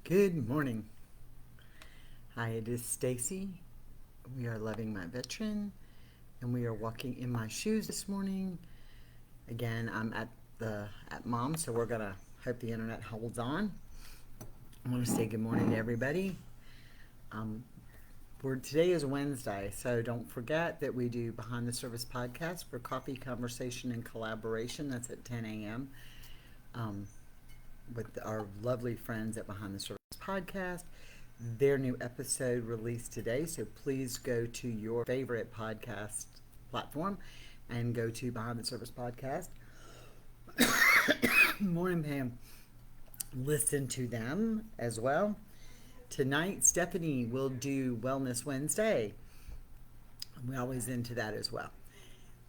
Good morning. Hi, it is Stacy. We are loving my veteran and we are walking in my shoes this morning. Again, I'm at mom, so we're gonna hope the internet holds on. I want to say good morning to everybody. Um, Today is Wednesday, so don't forget that we do Behind the Service podcast for coffee, conversation, and collaboration. That's at 10 a.m. Um, with our lovely friends at Behind the Service podcast. Their new episode released today, so please go to your favorite podcast platform and go to Behind the Service podcast. Morning, Pam. Listen to them as well. Tonight, Stephanie will do Wellness Wednesday. We're always into that as well.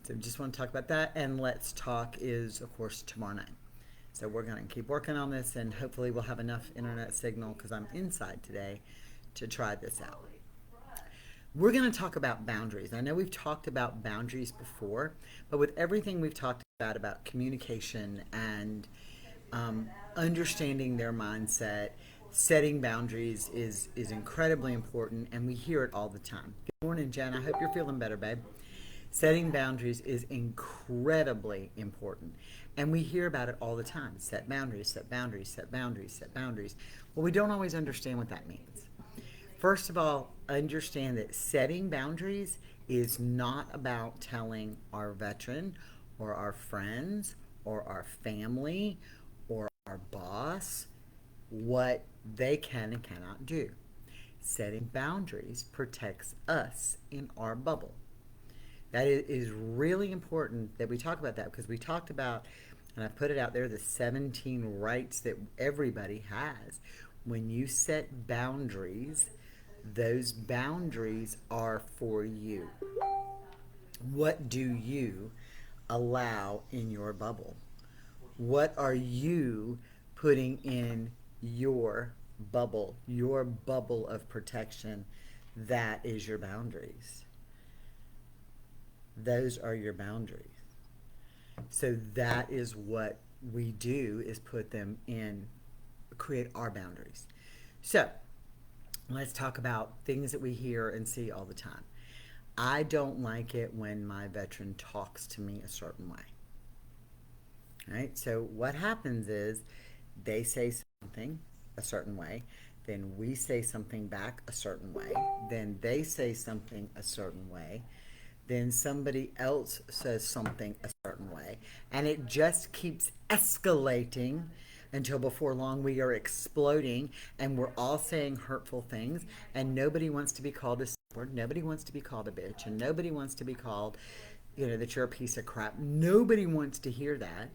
So just want to talk about that. And Let's Talk is, of course, tomorrow night. So we're going to keep working on this, and hopefully we'll have enough internet signal because I'm inside today to try this out. We're going to talk about boundaries. I know we've talked about boundaries before, but with everything we've talked about communication and understanding their mindset, setting boundaries is incredibly important, and we hear it all the time. Good morning, Jen. I hope you're feeling better, babe. Setting boundaries is incredibly important. And we hear about it all the time. Set boundaries, set boundaries, set boundaries, set boundaries. Well, we don't always understand what that means. First of all, understand that setting boundaries is not about telling our veteran or our friends or our family or our boss what they can and cannot do. Setting boundaries protects us in our bubble. That is really important that we talk about that, because we talked about, and I put it out there, the 17 rights that everybody has. When you set boundaries, those boundaries are for you. What do you allow in your bubble? What are you putting in your bubble of protection? That is your boundaries. Those are your boundaries. So that is what we do, is put them in, create our boundaries. So let's talk about things that we hear and see all the time. I don't like it when my veteran talks to me a certain way. All right? So what happens is they say something a certain way, then we say something back a certain way, then they say something a certain way, then somebody else says something a certain way, and it just keeps escalating until before long we are exploding and we're all saying hurtful things, and nobody wants to be called a word, nobody wants to be called a bitch, and nobody wants to be called, that you're a piece of crap. Nobody wants to hear that.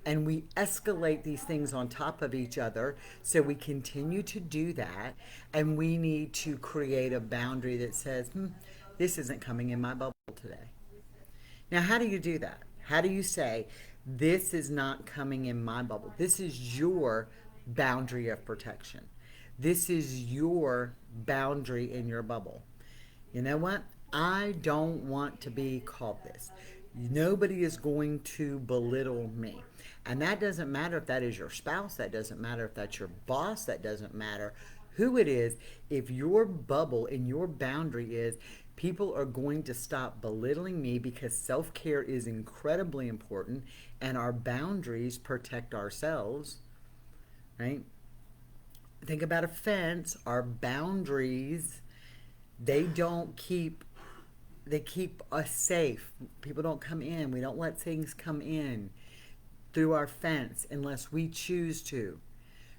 And we escalate these things on top of each other. So we continue to do that. And we need to create a boundary that says, this isn't coming in my bubble today. Now, how do you do that? How do you say, this is not coming in my bubble? This is your boundary of protection. This is your boundary in your bubble. You know what? I don't want to be called this. Nobody is going to belittle me. And that doesn't matter if that is your spouse, that doesn't matter if that's your boss, that doesn't matter who it is. If your bubble and your boundary is, people are going to stop belittling me, because self-care is incredibly important and our boundaries protect ourselves, right? Think about a fence. Our boundaries, they keep us safe. People don't come in. We don't let things come in through our fence unless we choose to.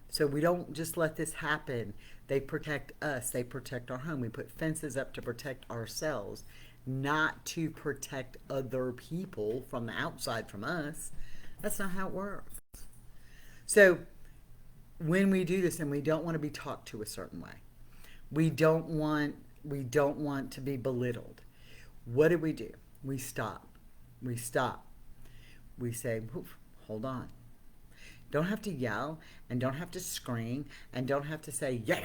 So we don't just let this happen. They protect us. They protect our home. We put fences up to protect ourselves, not to protect other people from the outside from us. That's not how it works. So when we do this, and we don't want to be talked to a certain way, we don't want to be belittled, what do? We stop. We say, hold on. Don't have to yell, and don't have to scream, and don't have to say, yeah.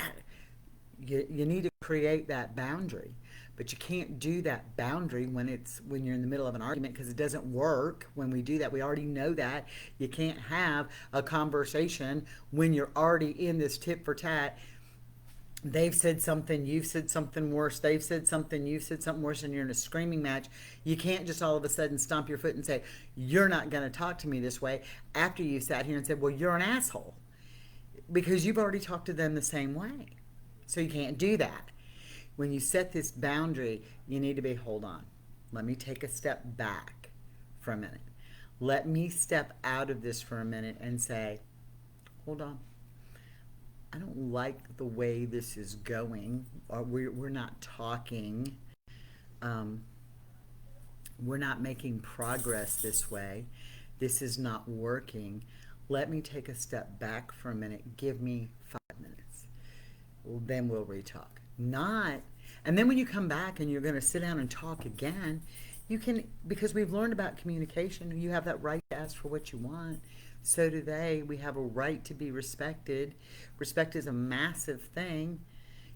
you need to create that boundary, but you can't do that boundary when you're in the middle of an argument, because it doesn't work when we do that. We already know that. You can't have a conversation when you're already in this tit for tat. They've said something, you've said something worse, they've said something, you've said something worse, and you're in a screaming match. You can't just all of a sudden stomp your foot and say, you're not going to talk to me this way, after you sat here and said, well, you're an asshole, because you've already talked to them the same way. So you can't do that. When you set this boundary, you need to be, hold on, let me take a step back for a minute. Let me step out of this for a minute and say, hold on, I don't like the way this is going. Or we're not talking. We're not making progress this way. This is not working. Let me take a step back for a minute. Give me 5 minutes. Well, then we'll re-talk. Not, and then when you come back and you're going to sit down and talk again, you can, because we've learned about communication, you have that right to ask for what you want. So do they. We have a right to be respected. Respect is a massive thing.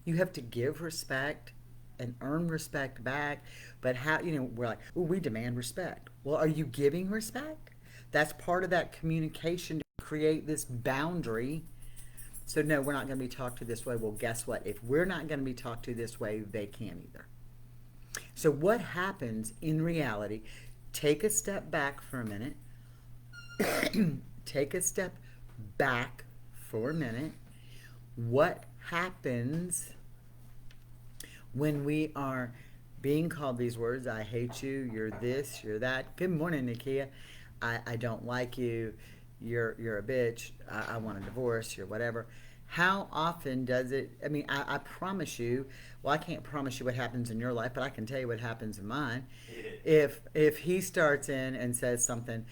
You have to give respect and earn respect back. But how, we're like, oh, we demand respect. Well, are you giving respect? That's part of that communication to create this boundary. So no, we're not going to be talked to this way. Well, guess what? If we're not going to be talked to this way, they can't either. So what happens in reality? Take a step back for a minute. Take a step back for a minute. What happens when we are being called these words? I hate you, you're this, you're that. Good morning, Nakia. I don't like you, you're a bitch, I want a divorce, you're whatever. How often does it, I promise you, well, I can't promise you what happens in your life, but I can tell you what happens in mine. If he starts in and says something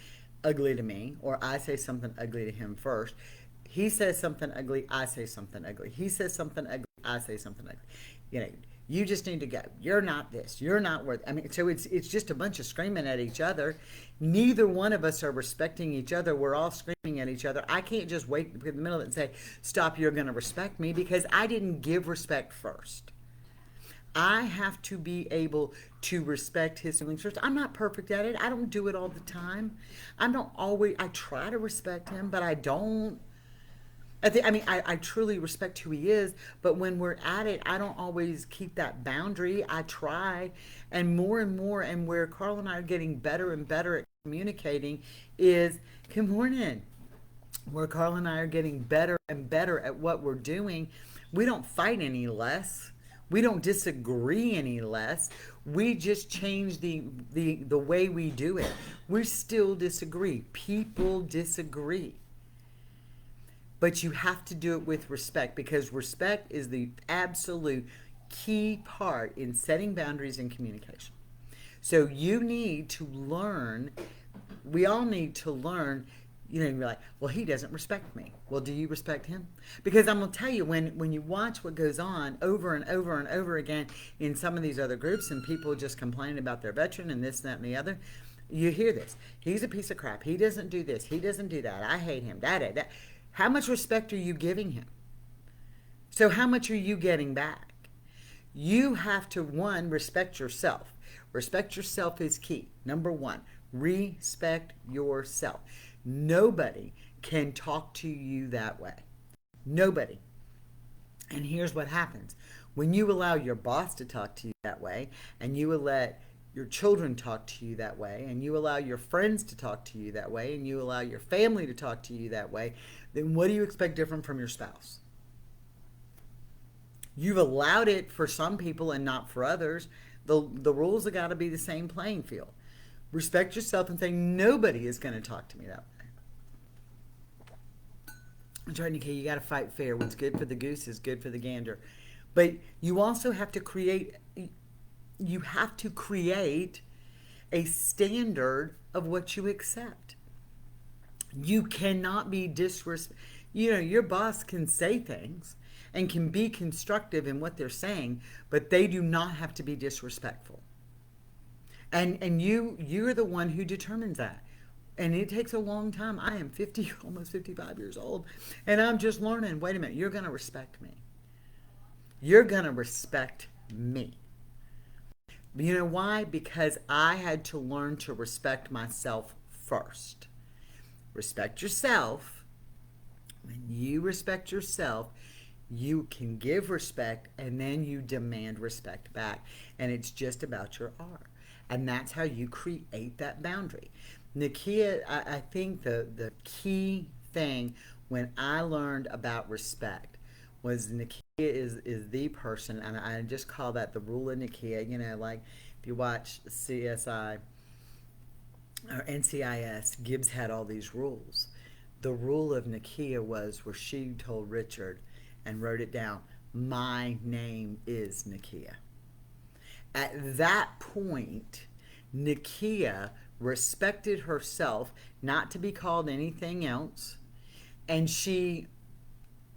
ugly to me, or I say something ugly to him first, he says something ugly, I say something ugly. He says something ugly, I say something ugly. You just need to go. You're not this. You're not worth. So it's just a bunch of screaming at each other. Neither one of us are respecting each other. We're all screaming at each other. I can't just wait in the middle of it and say, stop, you're going to respect me, because I didn't give respect first. I have to be able to respect his feelings first. I'm not perfect at it. I don't do it all the time. I try to respect him, but I don't. I truly respect who he is, but when we're at it, I don't always keep that boundary. I try, and more, and where Carl and I are getting better and better at communicating is, good morning. Where Carl and I are getting better and better at what we're doing, we don't fight any less. We don't disagree any less. We just change the way we do it. We still disagree. People disagree. But you have to do it with respect, because respect is the absolute key part in setting boundaries in communication. So you need to learn, we all need to learn, you're like, well, he doesn't respect me. Well, do you respect him? Because I'm going to tell you, when you watch what goes on over and over and over again in some of these other groups, and people just complaining about their veteran and this, that, and the other, you hear this. He's a piece of crap. He doesn't do this. He doesn't do that. I hate him. That. How much respect are you giving him? So how much are you getting back? You have to, one, respect yourself. Respect yourself is key. Number one, respect yourself. Nobody can talk to you that way. Nobody. And here's what happens. When you allow your boss to talk to you that way, and you let your children talk to you that way, and you allow your friends to talk to you that way, and you allow your family to talk to you that way, then what do you expect different from your spouse? You've allowed it for some people and not for others. The rules have got to be the same playing field. Respect yourself and say, nobody is going to talk to me that way. That's right, Nikki, you got to fight fair. What's good for the goose is good for the gander. But you also have to create a standard of what you accept. You cannot be disrespectful. Your boss can say things and can be constructive in what they're saying, but they do not have to be disrespectful. And you're the one who determines that. And it takes a long time. I am 50, almost 55 years old, and I'm just learning, wait a minute, you're going to respect me. you're going to respect me. You know why? Because I had to learn to respect myself first. Respect yourself. When you respect yourself, you can give respect and then you demand respect back. And it's just about your R. And that's how you create that boundary. Nakia, I think the key thing when I learned about respect was Nakia is the person, and I just call that the rule of Nakia. You know, like if you watch CSI or NCIS, Gibbs had all these rules. The rule of Nakia was where she told Richard and wrote it down, my name is Nakia. At that point, Nakia respected herself not to be called anything else, and she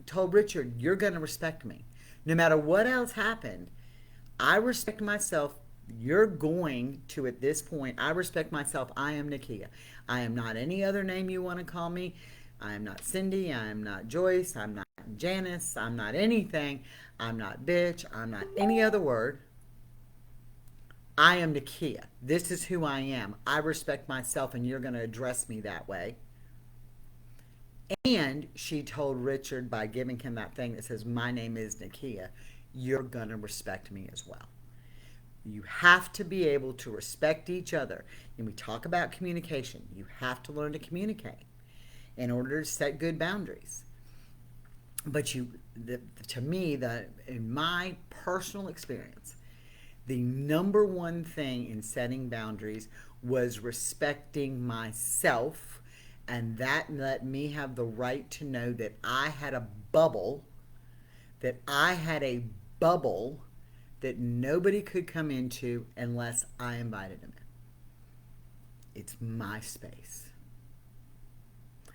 told Richard, you're going to respect me. No matter what else happened, I respect myself. You're going to, at this point, I respect myself. I am Nakia. I am not any other name you want to call me. I am not Cindy. I am not Joyce. I'm not Janice. I'm not anything. I'm not bitch. I'm not any other word. I am Nakia. This is who I am. I respect myself, and you're going to address me that way. And she told Richard, by giving him that thing that says, my name is Nakia, you're going to respect me as well. You have to be able to respect each other. And we talk about communication. You have to learn to communicate in order to set good boundaries. But to me, in my personal experience, the number one thing in setting boundaries was respecting myself, and that let me have the right to know that I had a bubble, that nobody could come into unless I invited them in. It's my space.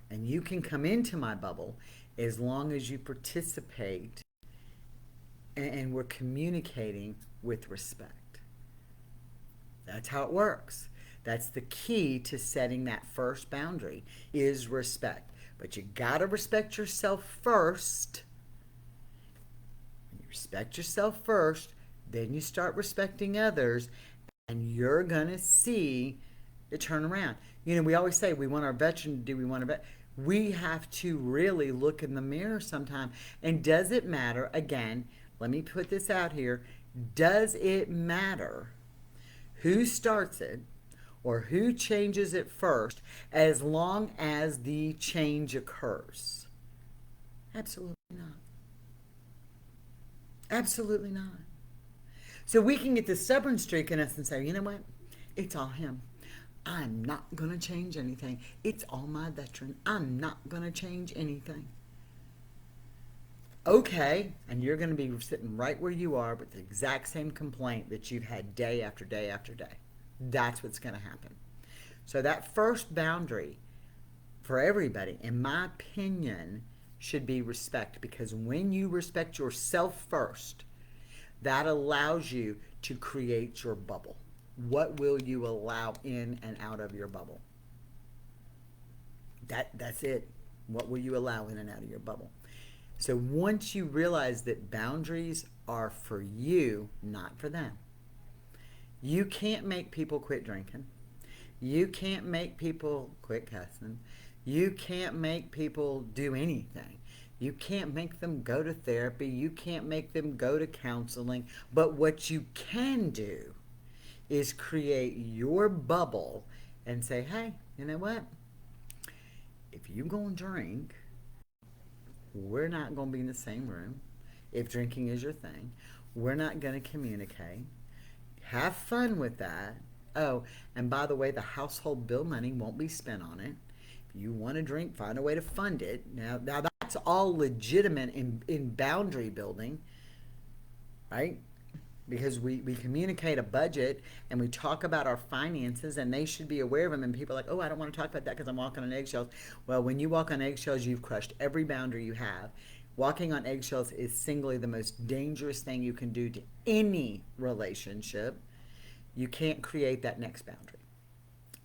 And you can come into my bubble as long as you participate and we're communicating with respect. That's how it works. That's the key to setting that first boundary, is respect. But you gotta respect yourself first. When you respect yourself first, then you start respecting others, and you're gonna see it turn around. You know, we always say we want our veteran to do, we have to really look in the mirror sometime. And does it matter? Again, let me put this out here. Does it matter who starts it or who changes it first, as long as the change occurs? Absolutely not. Absolutely not. So we can get this stubborn streak in us and say, you know what? It's all him. I'm not going to change anything. It's all my veteran. I'm not going to change anything. Okay, and you're going to be sitting right where you are with the exact same complaint that you've had day after day after day. That's what's going to happen. So that first boundary for everybody, in my opinion, should be respect, because when you respect yourself first, that allows you to create your bubble. What will you allow in and out of your bubble? That's it. What will you allow in and out of your bubble? So once you realize that boundaries are for you, not for them. You can't make people quit drinking. You can't make people quit cussing. You can't make people do anything. You can't make them go to therapy. You can't make them go to counseling. But what you can do is create your bubble and say, hey, you know what? If you go and drink, we're not going to be in the same room. If drinking is your thing, we're not going to communicate. Have fun with that. Oh, and by the way, the household bill money won't be spent on it. If you want to drink, find a way to fund it. Now that's all legitimate in boundary building, right? Because we communicate a budget and we talk about our finances, and they should be aware of them. And people are like, oh, I don't want to talk about that because I'm walking on eggshells. Well, when you walk on eggshells, you've crushed every boundary you have. Walking on eggshells is singly the most dangerous thing you can do to any relationship. You can't create that next boundary.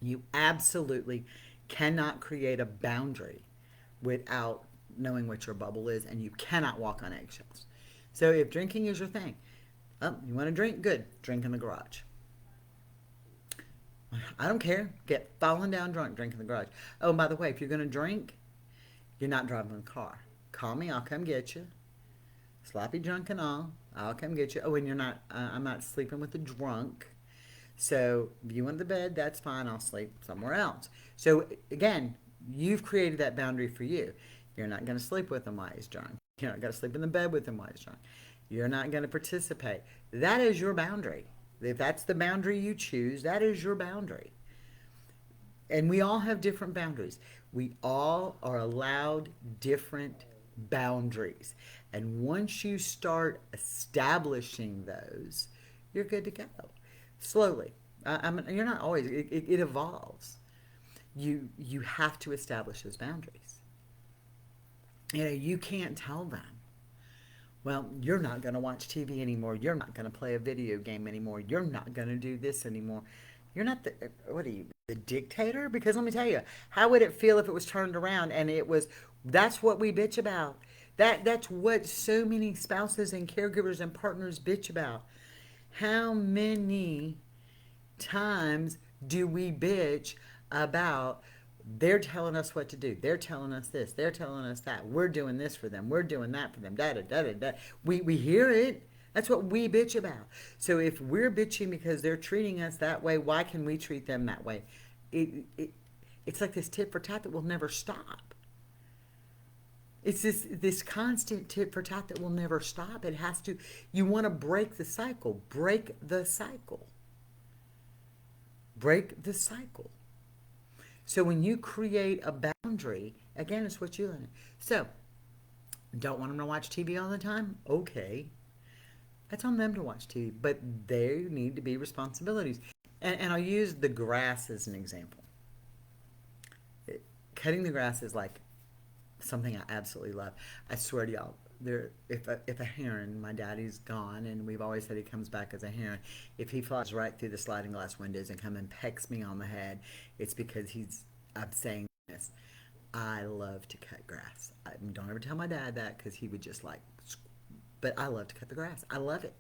You absolutely cannot create a boundary without knowing what your bubble is, and you cannot walk on eggshells. So if drinking is your thing, you want to drink? Good. Drink in the garage. I don't care. Get falling down drunk, drink in the garage. Oh, and by the way, if you're going to drink, you're not driving the car. Call me. I'll come get you. Sloppy drunk and all. I'll come get you. Oh, and you're not, I'm not sleeping with a drunk. So if you want the bed, that's fine. I'll sleep somewhere else. So again, you've created that boundary for you. You're not going to sleep with him while he's drunk. You're not going to sleep in the bed with him while he's drunk. You're not going to participate. That is your boundary. If that's the boundary you choose, that is your boundary. And we all have different boundaries. We all are allowed different boundaries. And once you start establishing those, you're good to go. Slowly. You're not always. It evolves. You have to establish those boundaries. You can't tell them, well, you're not going to watch TV anymore. You're not going to play a video game anymore. You're not going to do this anymore. You're not the dictator? Because let me tell you, how would it feel if it was turned around and that's what we bitch about. That's what so many spouses and caregivers and partners bitch about. How many times do we bitch about they're telling us what to do? They're telling us this. They're telling us that. We're doing this for them. We're doing that for them. Da da da da da. We hear it. That's what we bitch about. So if we're bitching because they're treating us that way, why can we treat them that way? It's like this tit for tat that will never stop. It's this constant tit for tat that will never stop. It has to. You want to break the cycle. Break the cycle. Break the cycle. So when you create a boundary, again, it's what you learn. So, don't want them to watch TV all the time? Okay. That's on them to watch TV. But there need to be responsibilities. And I'll use the grass as an example. Cutting the grass is like something I absolutely love. I swear to y'all, if a heron, my daddy's gone, and we've always said he comes back as a heron. If he flies right through the sliding glass windows and come and pecks me on the head, it's because I'm saying this. I love to cut grass. Don't ever tell my dad that because he would just but I love to cut the grass. I love it.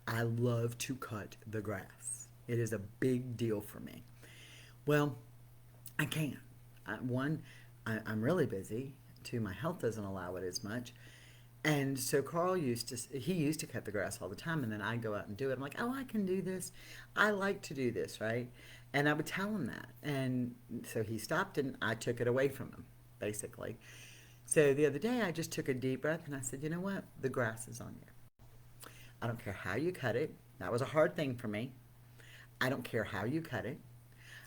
I love to cut the grass. It is a big deal for me. Well, I can't. I'm really busy. Two, my health doesn't allow it as much. And so Carl used to cut the grass all the time, and then I'd go out and do it. I'm like, oh, I can do this. I like to do this, right? And I would tell him that. And so he stopped, and I took it away from him, basically. So the other day, I just took a deep breath, and I said, you know what? The grass is on you. I don't care how you cut it. That was a hard thing for me. I don't care how you cut it.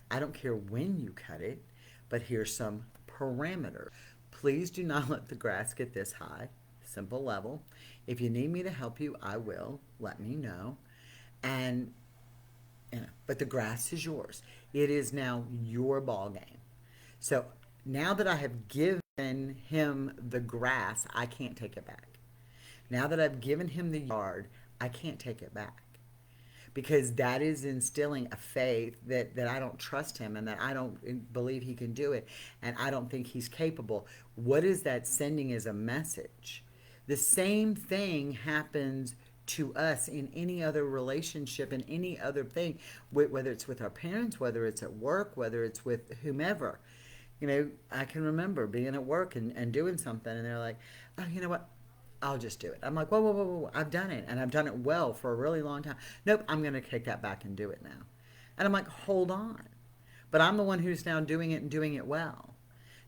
I don't care when you cut it. But here's some parameters. Please do not let the grass get this high. Simple level. If you need me to help you, I will. Let me know. And but the grass is yours. It is now your ball game. So now that I have given him the grass, I can't take it back. Now that I've given him the yard, I can't take it back. Because that is instilling a faith that I don't trust him and that I don't believe he can do it and I don't think he's capable. What is that sending as a message? The same thing happens to us in any other relationship, in any other thing, whether it's with our parents, whether it's at work, whether it's with whomever. I can remember being at work and doing something and they're like, oh, you know what? I'll just do it. I'm like, whoa. I've done it. And I've done it well for a really long time. Nope, I'm going to take that back and do it now. And I'm like, hold on. But I'm the one who's now doing it and doing it well.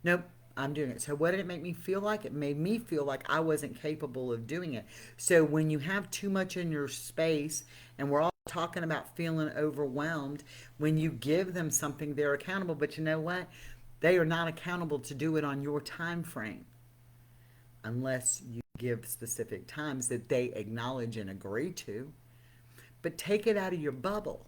Nope, I'm doing it. So what did it make me feel like? It made me feel like I wasn't capable of doing it. So when you have too much in your space, and we're all talking about feeling overwhelmed, when you give them something, they're accountable. But you know what? They are not accountable to do it on your time frame. Unless you give specific times that they acknowledge and agree to. But take it out of your bubble.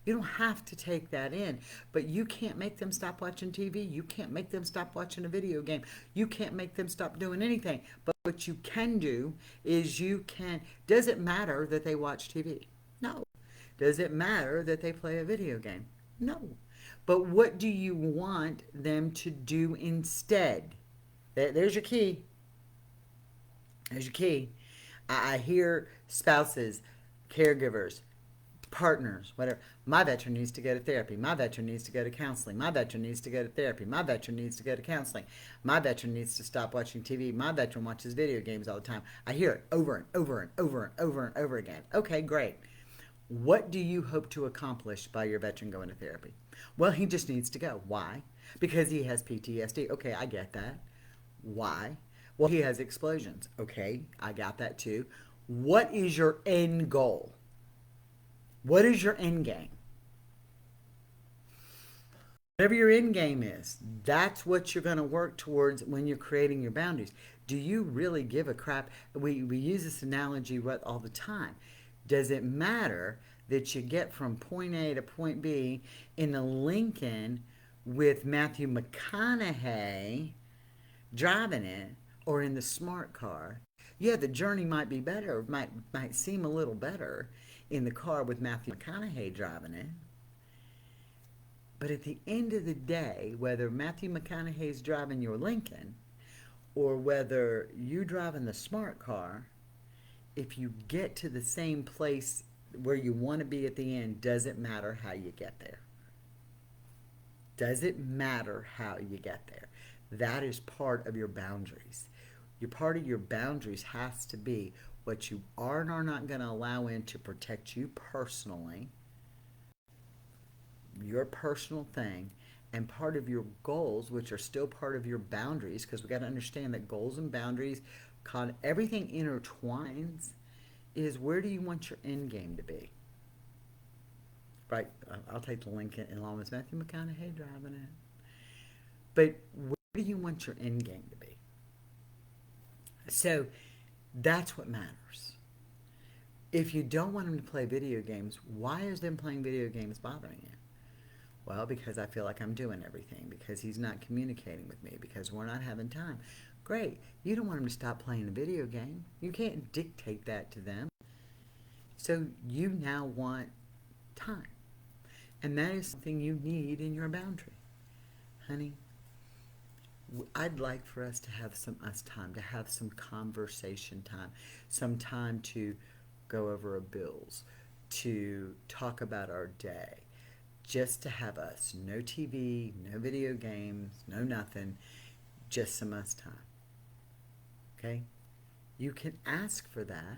You don't have to take that in. But you can't make them stop watching TV. You can't make them stop watching a video game. You can't make them stop doing anything. But what you can do is does it matter that they watch TV? No. Does it matter that they play a video game? No. But what do you want them to do instead? There's your key. There's your key. I hear spouses, caregivers, partners, whatever. My veteran needs to go to therapy. My veteran needs to go to counseling. My veteran needs to go to therapy. My veteran needs to go to counseling. My veteran needs to stop watching TV. My veteran watches video games all the time. I hear it over and over and over and over and over again. Okay, great. What do you hope to accomplish by your veteran going to therapy? Well, he just needs to go. Why? Because he has PTSD. Okay, I get that. Why? Well, he has explosions. Okay, I got that too. What is your end goal? What is your end game? Whatever your end game is, that's what you're going to work towards when you're creating your boundaries. Do you really give a crap? We use this analogy all the time. Does it matter that you get from point A to point B in a Lincoln with Matthew McConaughey driving it, or in the smart car? Yeah, the journey might be better, might seem a little better in the car with Matthew McConaughey driving it. But at the end of the day, whether Matthew McConaughey's driving your Lincoln or whether you driving the smart car, if you get to the same place where you want to be at the end, does it matter how you get there? Does it matter how you get there? That is part of your boundaries. Your part of your boundaries has to be what you are and are not going to allow in to protect you personally, your personal thing, and part of your goals, which are still part of your boundaries, because we got to understand that goals and boundaries, everything intertwines, is where do you want your end game to be? Right, I'll take the Lincoln along with Matthew McConaughey driving it. But where do you want your end game to be? So that's what matters. If you don't want him to play video games, why is them playing video games bothering you? Well, because I feel like I'm doing everything, because he's not communicating with me, because we're not having time. Great. You don't want him to stop playing a video game. You can't dictate that to them. So you now want time. And that is something you need in your boundary. Honey, I'd like for us to have some us time, to have some conversation time, some time to go over our bills, to talk about our day, just to have us. No TV, no video games, no nothing, just some us time. Okay? You can ask for that,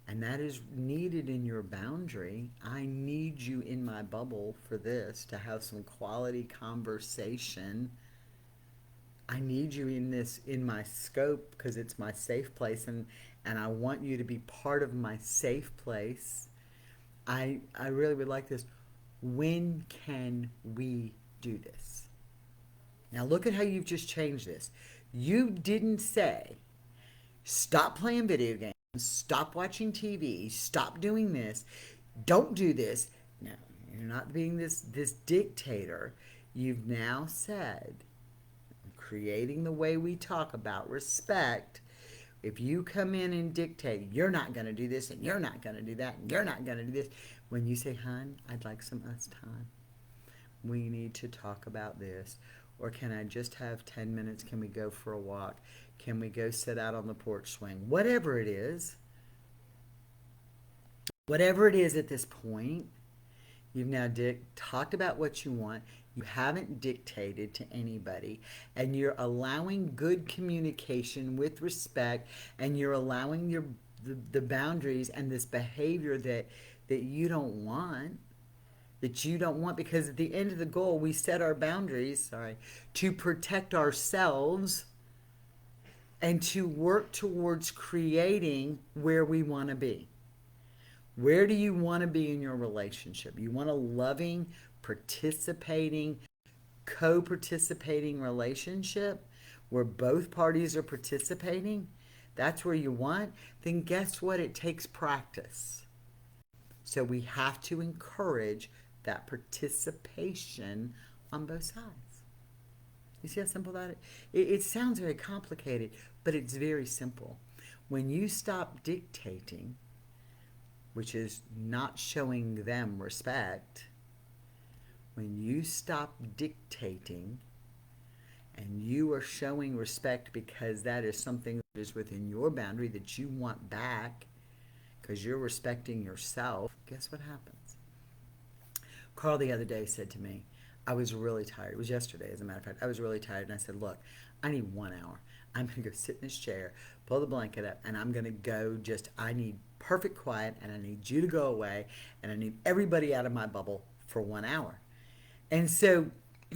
and that is needed in your boundary. I need you in my bubble for this, to have some quality conversation. I need you in my scope, because it's my safe place, and I want you to be part of my safe place. I really would like this. When can we do this? Now look at how you've just changed this. You didn't say, stop playing video games, stop watching TV, stop doing this, don't do this. No, you're not being this dictator. You've now said, creating the way we talk about respect. If you come in and dictate, you're not going to do this, and you're not going to do that, and you're not going to do this. When you say, hon, I'd like some us time. We need to talk about this. Or can I just have 10 minutes? Can we go for a walk? Can we go sit out on the porch swing? Whatever it is at this point, you've now talked about what you want. You haven't dictated to anybody, and you're allowing good communication with respect, and you're allowing the boundaries and this behavior that you don't want, because at the end of the goal, we set our boundaries, to protect ourselves and to work towards creating where we want to be. Where do you want to be in your relationship? You want a loving, participating, co-participating relationship where both parties are participating? That's where you want? Then guess what? It takes practice. So we have to encourage that participation on both sides. You see how simple that is? It sounds very complicated, but it's very simple. When you stop dictating, which is not showing them respect, when you stop dictating and you are showing respect because that is something is within your boundary that you want back because you're respecting yourself, guess what happens? Carl the other day said to me, I was really tired. It was yesterday, as a matter of fact. I was really tired, and I said, look, I need 1 hour. I'm going to go sit in this chair, pull the blanket up, and I'm going to go I need perfect quiet, and I need you to go away, and I need everybody out of my bubble for 1 hour. And so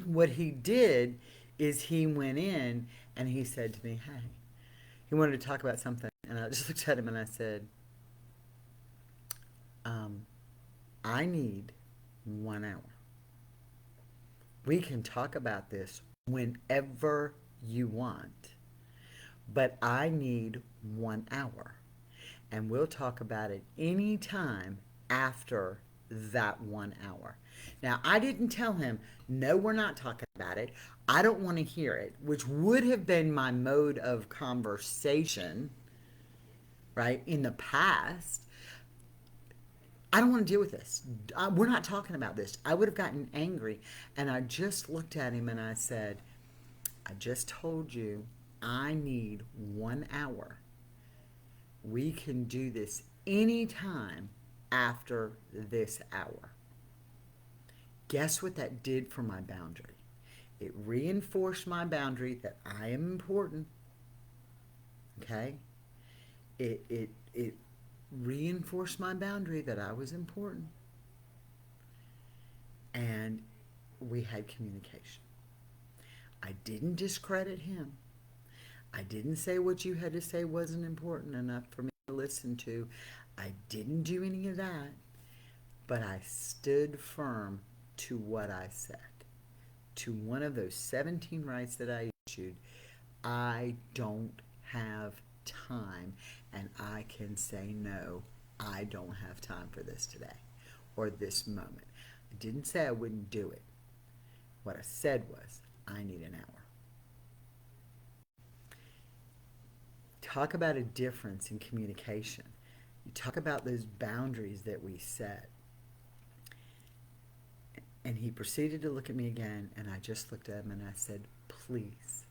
what he did is he went in, and he said to me, hey, he wanted to talk about something, and I just looked at him, and I said, I need 1 hour. We can talk about this whenever you want, but I need 1 hour. And we'll talk about it any time after that 1 hour. Now, I didn't tell him, no, we're not talking about it. I don't want to hear it, which would have been my mode of conversation, right, in the past. I don't want to deal with this. We're not talking about this. I would have gotten angry. And I just looked at him and I said, I just told you I need 1 hour. We can do this anytime after this hour. Guess what that did for my boundary? It reinforced my boundary that I am important. Okay? It reinforced my boundary that I was important. And we had communication. I didn't discredit him. I didn't say what you had to say wasn't important enough for me to listen to. I didn't do any of that. But I stood firm to what I said. To one of those 17 rights that I issued, I don't have time, and I can say no, I don't have time for this today or this moment. I didn't say I wouldn't do it. What I said was, I need an hour. Talk about a difference in communication. You talk about those boundaries that we set. And he proceeded to look at me again, and I just looked at him and I said, please.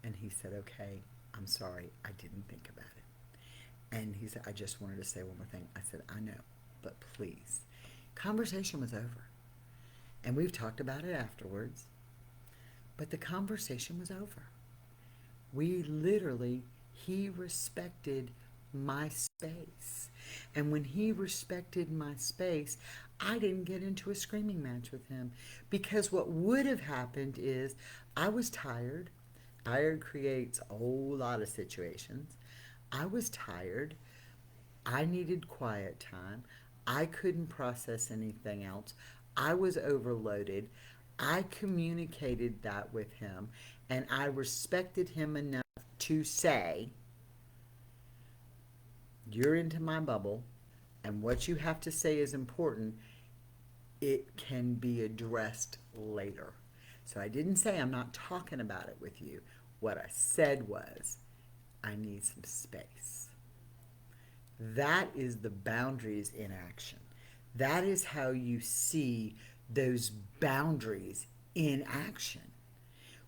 And he said, okay, I'm sorry, I didn't think about it. And he said, I just wanted to say one more thing. I said, I know, but please. Conversation was over. And we've talked about it afterwards. But the conversation was over. He respected my space. And when he respected my space, I didn't get into a screaming match with him. Because what would have happened is I was tired. Tired creates a whole lot of situations. I was tired. I needed quiet time. I couldn't process anything else. I was overloaded. I communicated that with him, and I respected him enough to say, you're into my bubble, and what you have to say is important. It can be addressed later. So I didn't say I'm not talking about it with you. What I said was, I need some space. That is the boundaries in action. That is how you see those boundaries in action.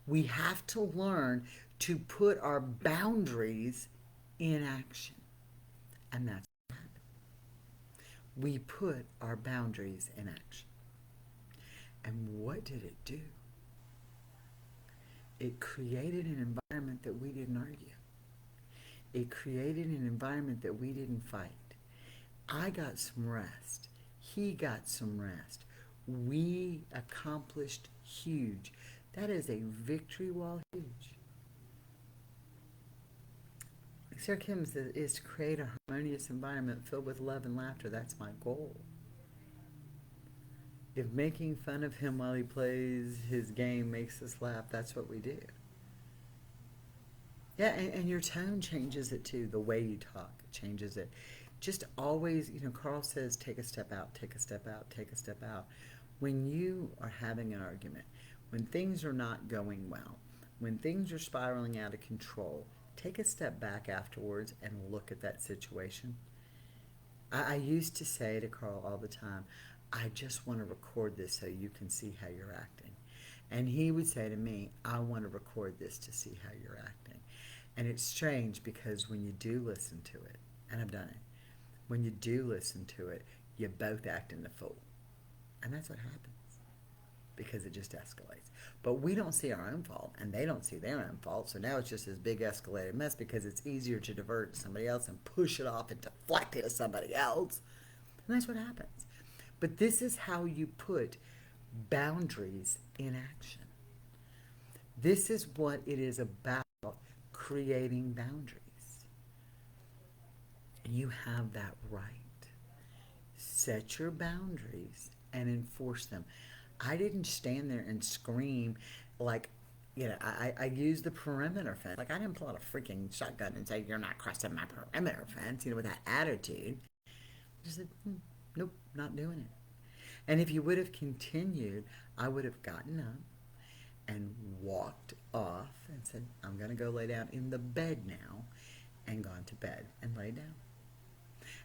We have to learn to put our boundaries in action. And that's what happened. We put our boundaries in action. And what did it do? It created an environment that we didn't argue. It created an environment that we didn't fight. I got some rest. He got some rest. We accomplished huge. That is a victory while huge. Sarah Kim is to create a harmonious environment filled with love and laughter. That's my goal. If making fun of him while he plays his game makes us laugh, that's what we do. Yeah, and your tone changes it too. The way you talk changes it. Just always, Carl says, take a step out, take a step out, take a step out. When you are having an argument, when things are not going well, when things are spiraling out of control, take a step back afterwards and look at that situation. I used to say to Carl all the time, I just want to record this so you can see how you're acting. And he would say to me, I want to record this to see how you're acting. And it's strange because when you do listen to it, and I've done it, when you do listen to it, you both act in the fool. And that's what happens because it just escalates. But we don't see our own fault, and they don't see their own fault. So now it's just this big escalated mess because it's easier to divert to somebody else and push it off and deflect it to somebody else. And that's what happens. But this is how you put boundaries in action. This is what it is about, creating boundaries. And you have that right. Set your boundaries and enforce them. I didn't stand there and scream like, I used the perimeter fence. Like, I didn't pull out a freaking shotgun and say, you're not crossing my perimeter fence, with that attitude. I just said, nope, not doing it. And if you would have continued, I would have gotten up and walked off and said, I'm going to go lay down in the bed now, and gone to bed and lay down.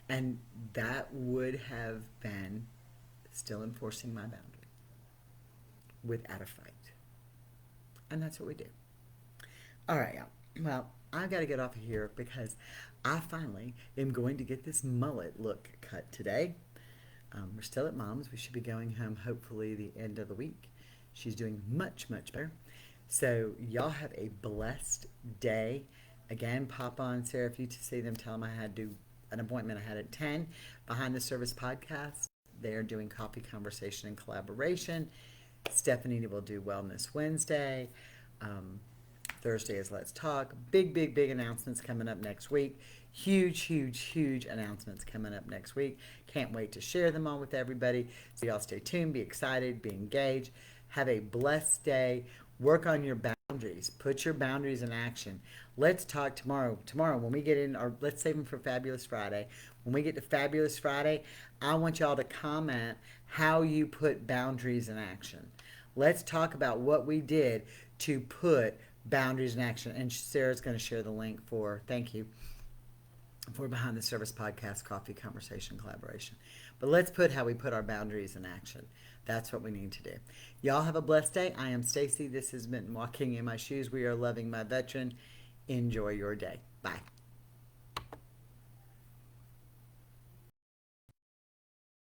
And that would have been still enforcing my boundary without a fight. And that's what we do. All right, y'all. Well, I've got to get off of here because I finally am going to get this mullet look cut today. We're still at Mom's. We should be going home hopefully the end of the week. She's doing much, much better. So y'all have a blessed day. Again, pop on Sarah if you to see them. Tell them I had to do an appointment I had at 10. Behind the Service podcast. They're doing coffee conversation and collaboration. Stephanie will do Wellness Wednesday. Thursday is Let's Talk. Big, big, big announcements coming up next week. Huge, huge, huge announcements coming up next week. Can't wait to share them all with everybody. So y'all stay tuned, be excited, be engaged. Have a blessed day. Work on your boundaries. Put your boundaries in action. Let's talk tomorrow. Tomorrow, when we get in, or let's save them for Fabulous Friday. When we get to Fabulous Friday, I want y'all to comment how you put boundaries in action. Let's talk about what we did to put boundaries in action. And Sarah's going to share the link for, thank you, for Behind the Service podcast, coffee conversation collaboration. But let's put how we put our boundaries in action. That's what we need to do. Y'all have a blessed day. I am Stacy. This has been Walking in My Shoes. We are loving my veteran. Enjoy your day. Bye.